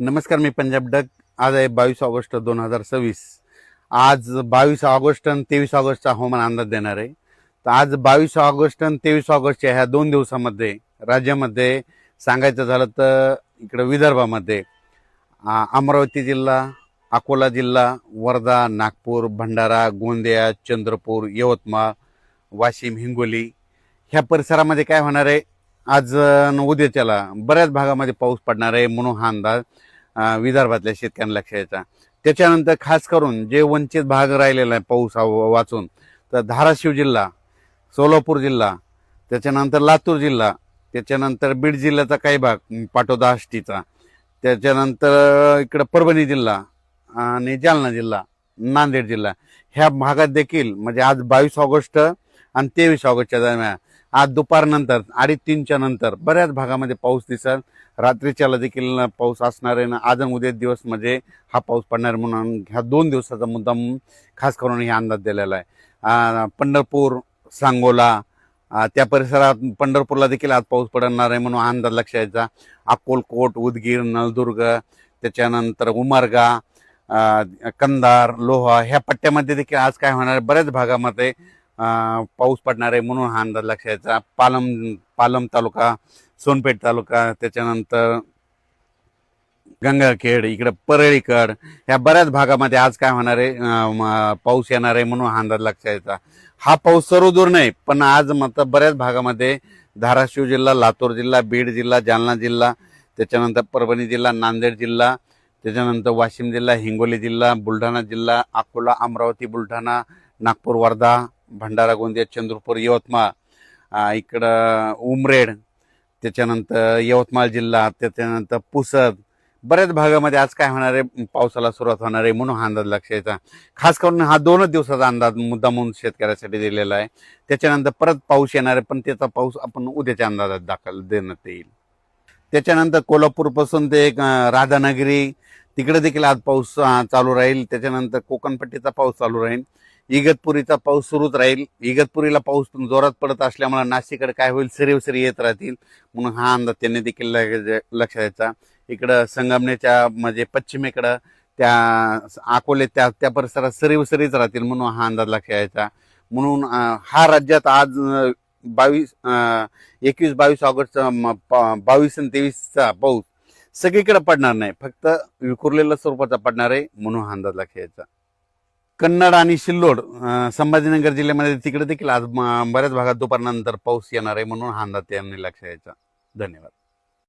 नमस्कार, मी पंजाब डक. आज आहे 22 ऑगस्ट 2026. आज 22 ऑगस्ट आणि 23 ऑगस्टचा हवामान अंदाज देणार आहे. तर आज 22 ऑगस्ट आणि 23 ऑगस्टच्या ह्या 2 दिवसामध्ये राज्यामध्ये सांगायचं झालं तर इकडं विदर्भामध्ये अमरावती जिल्हा, अकोला जिल्हा, वर्धा, नागपूर, भंडारा, गोंदिया, चंद्रपूर, यवतमाळ, वाशिम, हिंगोली ह्या परिसरामध्ये काय होणार आहे, आज उद्याच्याला बऱ्याच भागामध्ये पाऊस पडणार आहे म्हणून हा अंदाज विदर्भातल्या शेतकऱ्यांना लक्ष यायचा. त्याच्यानंतर खास करून जे वंचित भाग राहिलेला आहे पाऊस वाचून, तर धाराशिव जिल्हा, सोलापूर जिल्हा, त्याच्यानंतर लातूर जिल्हा, त्याच्यानंतर बीड जिल्ह्याचा काही भाग, पाटोदा आष्टीचा, त्याच्यानंतर इकडं परभणी जिल्हा आणि जालना जिल्हा, नांदेड जिल्हा ह्या भागात देखील म्हणजे आज 22 ऑगस्ट आणि 23 ऑगस्टच्या दरम्यान आज दुपारनंतर 2:30-3च्या नंतर बऱ्याच भागामध्ये पाऊस दिसेल. रात्रीच्याला देखील पाऊस असणार आहे ना आज आणि उद्या दिवस म्हणजे हा पाऊस पडणार म्हणून ह्या 2 दिवसाचा मुद्दाम खास करून हा अंदाज दिलेला आहे. पंढरपूर, सांगोला त्या परिसरात पंढरपूरला देखील आज पाऊस पडणार आहे म्हणून अंदाज लक्ष यायचा. अक्कलकोट, उदगीर, नळदुर्ग, त्याच्यानंतर उमरगा, कंधार, लोहा ह्या पट्ट्यामध्ये देखील आज काय होणार आहे, बऱ्याच भागामध्ये पाऊस पडणार आहे म्हणून हा अंदाज लक्ष यायचा. पालम तालुका, सोनपेठ तालुका, त्याच्यानंतर गंगाखेड, इकडे परळीकड ह्या बऱ्याच भागामध्ये आज काय होणार आहे, पाऊस येणार आहे म्हणून हा अंदाज लक्ष यायचा. हा पाऊस सर्व दूर नाही, पण आज मात्र बऱ्याच भागामध्ये धाराशिव जिल्हा, लातूर जिल्हा, बीड जिल्हा, जालना जिल्हा, त्याच्यानंतर परभणी जिल्हा, नांदेड जिल्हा, त्याच्यानंतर वाशिम जिल्हा, हिंगोली जिल्हा, बुलढाणा जिल्हा, अकोला, अमरावती, बुलढाणा, नागपूर, वर्धा, भंडारा, गोंदिया, चंद्रपूर, यवतमाळ, इकडं उमरेड, त्याच्यानंतर यवतमाळ जिल्हा, त्याच्यानंतर पुसद बऱ्याच भागामध्ये आज काय होणार आहे, पावसाला सुरुवात होणार आहे म्हणून हा अंदाज लक्ष यायचा. खास करून हा 2च दिवसाचा अंदाज मुद्दा म्हणून शेतकऱ्यासाठी दिलेला आहे. त्याच्यानंतर परत पाऊस येणार आहे, पण त्याचा पाऊस आपण उद्याच्या अंदाजात दाखल देण्यात येईल. त्याच्यानंतर कोल्हापूरपासून ते राधानगरी तिकडे देखील आज पाऊस चालू राहील. त्याच्यानंतर कोकणपट्टीचा पाऊस चालू राहील. इगतपुरीचा पाऊस सुरूच राहील. इगतपुरीला पाऊस पण जोरात पडत असल्यामुळे नाशिककडे काय होईल, सरी येत राहतील म्हणून हा अंदाज त्यांनी देखील लक्ष द्यायचा. इकडं संगमनेरच्या म्हणजे पश्चिमेकडं त्या अकोले त्या परिसरात सरीच राहतील म्हणून हा अंदाज लक्ष यायचा. म्हणून हा राज्यात आज 21-22 ऑगस्ट 22 आणि 23चा पाऊस सगळीकडे पडणार नाही, फक्त विखुरलेल्या स्वरूपाचा पडणार आहे म्हणून हा अंदाज लक्ष यायचा. कन्नड आणि सिल्लोड, संभाजीनगर जिल्ह्यामध्ये तिकडे देखील आज बऱ्याच भागात दुपारनंतर पाऊस येणार आहे म्हणून हा अंदाज त्यांनी लक्ष यायचा. धन्यवाद.